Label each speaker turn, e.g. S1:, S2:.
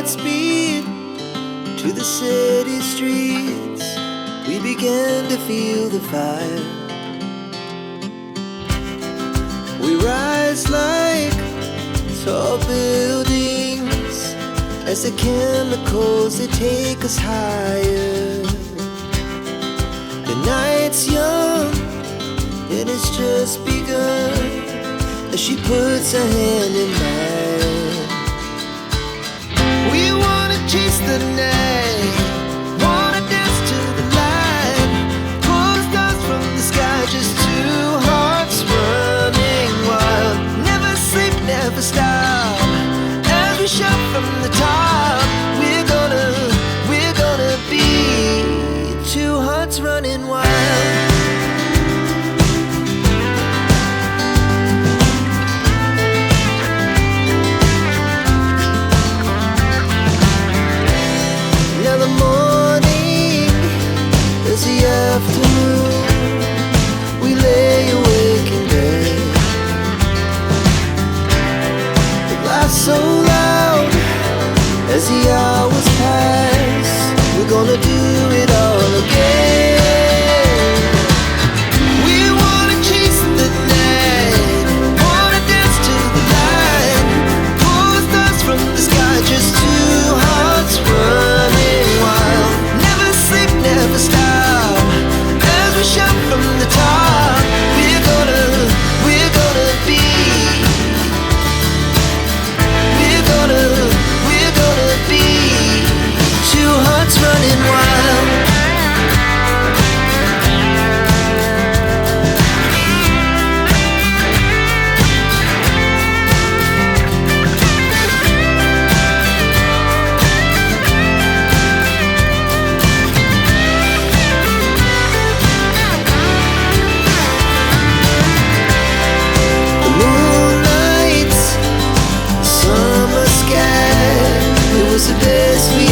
S1: speed to the city streets. We began to feel the fire. We rise like tall buildings as the chemicals, they take us higher. The night's young and it's just begun as she puts her hand in mine. We wanna chase the night, wanna dance to the light, pull stars from the sky, just two hearts running wild. Never sleep, never stop, as we shout from the top. We're gonna be two hearts running wild. Now the morning is the afternoon. We lay awake in bed. The laughs so loud as the hours pass. We're gonna do it all again. We wanna chase the night, wanna dance to the light, pull stars from the sky, just two hearts running wild. Never sleep, never stop, as we shout from the top. We're gonna be, we're gonna be two hearts running wild. The moonlight, the summer sky, it was the best we